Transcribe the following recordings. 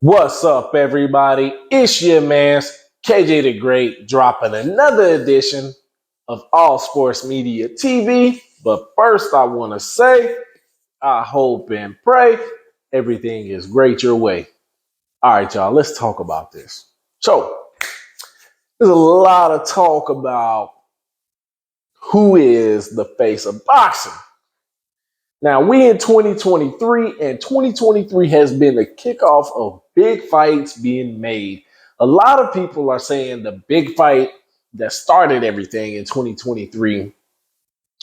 What's up, everybody? It's your man, KJ the Great, dropping another edition of All Sports Media TV. But first, I want to say, I hope and pray everything is great your way. All right, y'all, let's talk about this. So, there's a lot of talk about who is the face of boxing. Now, we in 2023, and 2023 has been the kickoff of big fights being made. A lot of people are saying the big fight that started everything in 2023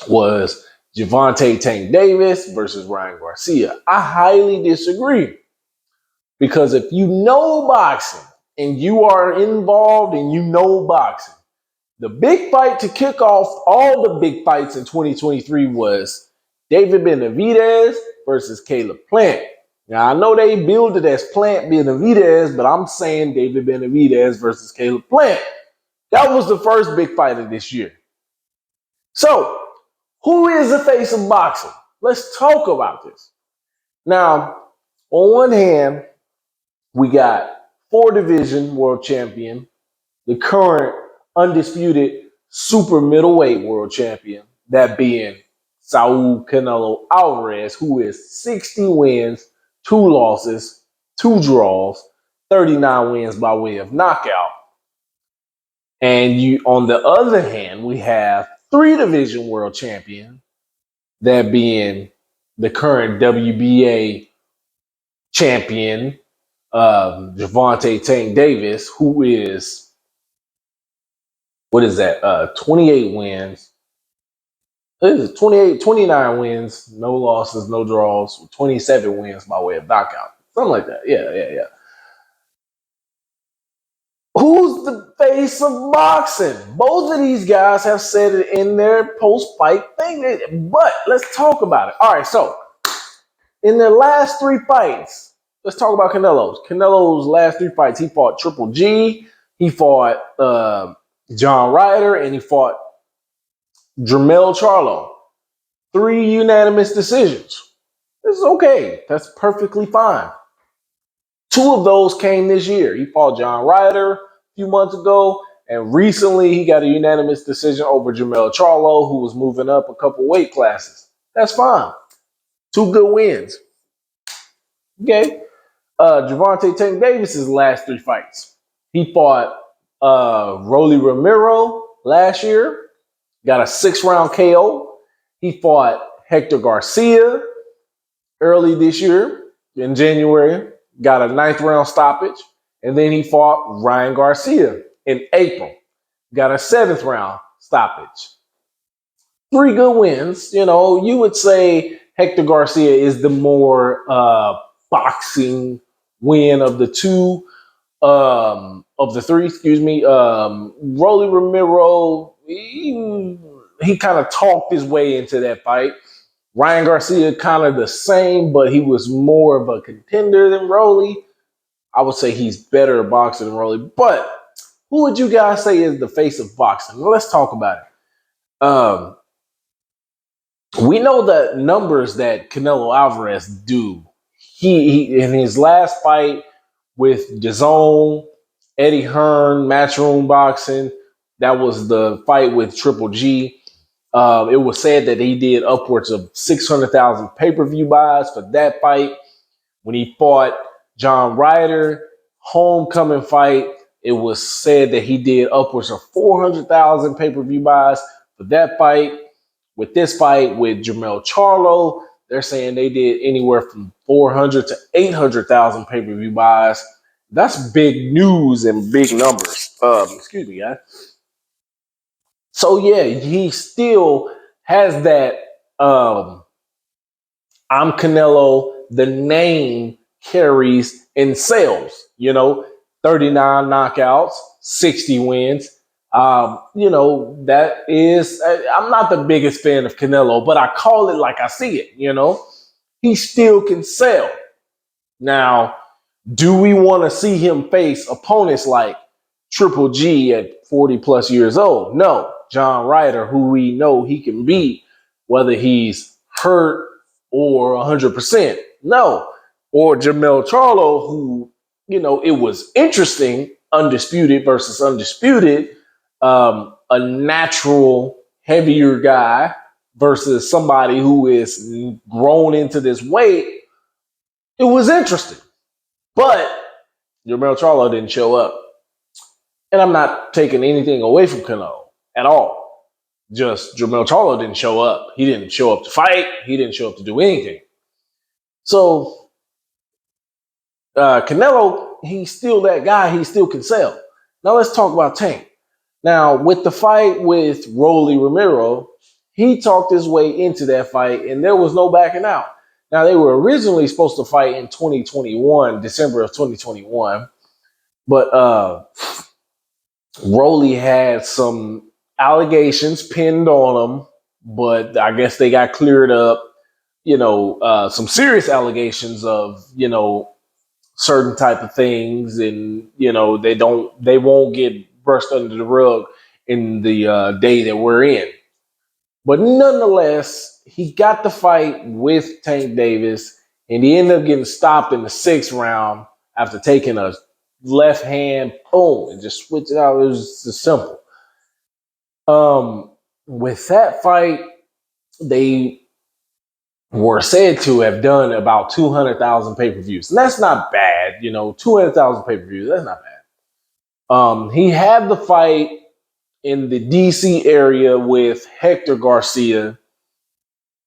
was Gervonta Tank Davis versus Ryan Garcia. I highly disagree because if you know boxing and you are involved and you know boxing, the big fight to kick off all the big fights in 2023 was David Benavidez versus Caleb Plant. Now, I know they billed it as Plant Benavidez, but I'm saying David Benavidez versus Caleb Plant. That was the first big fight of this year. So, who is the face of boxing? Let's talk about this. Now, on one hand, we got 4-division world champion, the current undisputed super middleweight world champion, that being Saul Canelo Alvarez, who is 60 wins, 2 losses, 2 draws, 39 wins by way of knockout. And you, on the other hand, we have 3-division world champion, that being the current WBA champion, Gervonta Tank Davis, who is, 28 wins. It is 29 wins, no losses, no draws, 27 wins by way of knockout. Something like that. Yeah. Who's the face of boxing? Both of these guys have said it in their post-fight thing, but let's talk about it. All right, so in their last 3 fights, let's talk about Canelo's. Canelo's last 3 fights, he fought Triple G, he fought John Ryder, and he fought Jermell Charlo. 3 unanimous decisions. This is okay. That's perfectly fine. 2 of those came this year. He fought John Ryder a few months ago, and recently he got a unanimous decision over Jermell Charlo, who was moving up a couple weight classes. That's fine. 2 good wins. Okay. Gervonta Tank Davis's last 3 fights. He fought Rolly Romero last year, got a 6-round KO. He fought Hector Garcia early this year in January, got a 9th-round stoppage. And then he fought Ryan Garcia in April, got a 7th-round stoppage. 3 good wins. You know, you would say Hector Garcia is the more boxing win of the 2, of the 3, excuse me. Rolly Romero, he kind of talked his way into that fight. Ryan Garcia kind of the same, but he was more of a contender than Rolly. I would say he's better at boxing than Rolly. But who would you guys say is the face of boxing? Well, let's talk about it. We know the numbers that Canelo Alvarez do. He in his last fight with DAZN, Eddie Hearn, Matchroom Boxing, that was the fight with Triple G. It was said that he did upwards of 600,000 pay-per-view buys for that fight. When he fought John Ryder, homecoming fight, it was said that he did upwards of 400,000 pay-per-view buys for that fight. With this fight with Jermell Charlo, they're saying they did anywhere from 400 to 800,000 pay-per-view buys. That's big news and big numbers. Excuse me, guys. So yeah, he still has that I'm Canelo, the name carries and sells, 39 knockouts, 60 wins. That is, I'm not the biggest fan of Canelo, but I call it like I see it, he still can sell. Now, do we want to see him face opponents like Triple G at 40 plus years old? No. John Ryder, who we know he can beat, whether he's hurt or 100%. No. Or Jermell Charlo, who it was interesting, undisputed versus undisputed, a natural heavier guy versus somebody who is grown into this weight. It was interesting, but Jermell Charlo didn't show up. And I'm not taking anything away from Canelo at all. Just Jermell Charlo didn't show up. He didn't show up to fight. He didn't show up to do anything. So Canelo, he's still that guy. He still can sell. Now let's talk about Tank. Now with the fight with Rolly Romero, he talked his way into that fight, and there was no backing out. Now they were originally supposed to fight in 2021, December of 2021, but Rolly had some allegations pinned on him, but I guess they got cleared up. Some serious allegations of certain type of things, and they won't get brushed under the rug in the day that we're in. But nonetheless, he got the fight with Tank Davis, and he ended up getting stopped in the 6th round after taking a left hand, boom, and just switch it out. It was just simple. With that fight, they were said to have done about 200,000 pay-per-views. And that's not bad, 200,000 pay-per-views, that's not bad. He had the fight in the DC area with Hector Garcia,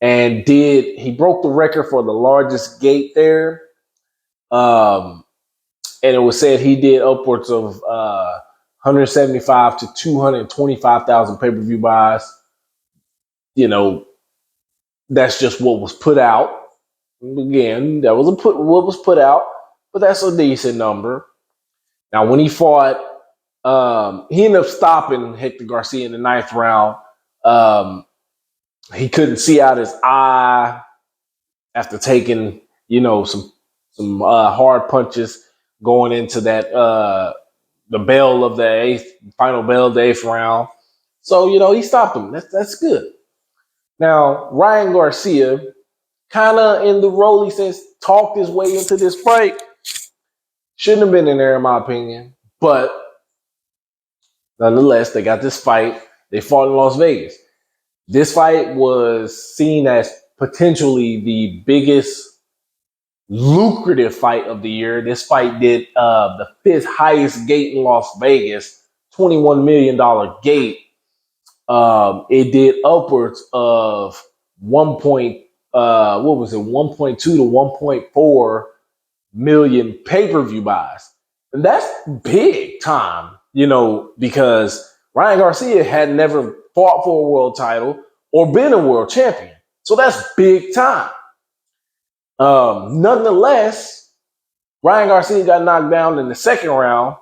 and he broke the record for the largest gate there. And it was said he did upwards of 175 to 225,000 pay-per-view buys. That's just what was put out. Again, that was what was put out, but that's a decent number. Now, when he fought, he ended up stopping Hector Garcia in the 9th round. He couldn't see out his eye after taking, some hard punches going into that the bell of the final bell of the 8th round. So he stopped him. That's good. Now Ryan Garcia, kind of in the role he says, talked his way into this fight. Shouldn't have been in there, in my opinion. But nonetheless, they got this fight. They fought in Las Vegas. This fight was seen as potentially the biggest lucrative fight of the year. This fight did the 5th highest gate in Las Vegas, $21 million gate. It did upwards of 1.2 to 1.4 million pay-per-view buys. And that's big time, because Ryan Garcia had never fought for a world title or been a world champion. So that's big time. Nonetheless, Ryan Garcia got knocked down in the 2nd round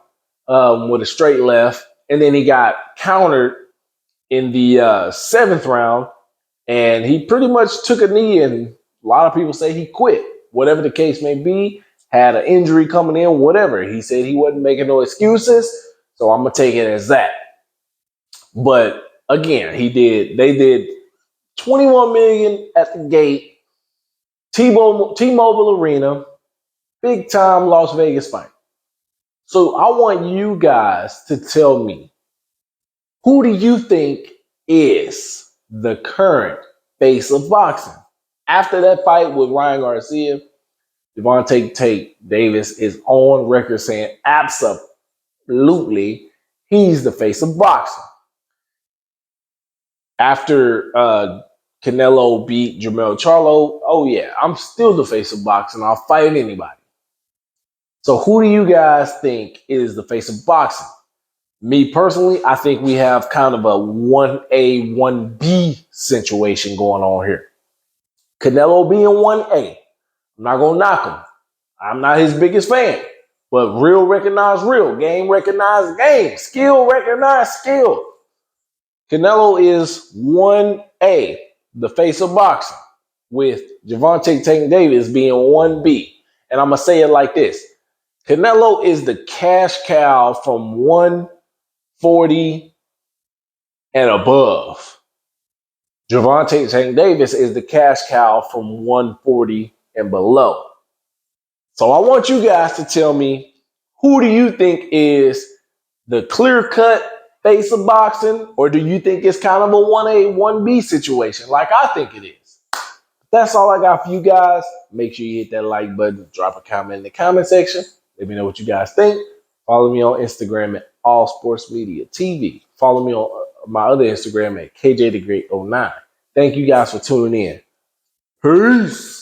with a straight left, and then he got countered in the 7th round, and he pretty much took a knee, and a lot of people say he quit. Whatever the case may be, had an injury coming in, whatever. He said he wasn't making no excuses, so I'm going to take it as that. But again, they did 21 million at the gate, T-Mobile Arena, big time Las Vegas fight. So I want you guys to tell me, who do you think is the current face of boxing? After that fight with Ryan Garcia, Gervonta Tank Davis is on record saying absolutely he's the face of boxing. After Canelo beat Jermell Charlo, oh yeah, I'm still the face of boxing. I'll fight anybody. So who do you guys think is the face of boxing? Me personally, I think we have kind of a 1A, 1B situation going on here. Canelo being 1A. I'm not going to knock him. I'm not his biggest fan. But real recognize real. Game recognize game. Skill recognize skill. Canelo is 1A, the face of boxing, with Gervonta Tank Davis being 1B. And I'm going to say it like this. Canelo is the cash cow from 140 and above. Gervonta Tank Davis is the cash cow from 140 and below. So I want you guys to tell me, Who do you think is the clear-cut face of boxing, or do you think it's kind of a 1A, 1B situation like I think it is? That's all I got for you guys. Make sure you hit that like button, drop a comment in the comment section. Let me know what you guys think. Follow me on Instagram at All Sports Media TV. Follow me on my other Instagram at KJ the Great 09. Thank you guys for tuning in. Peace.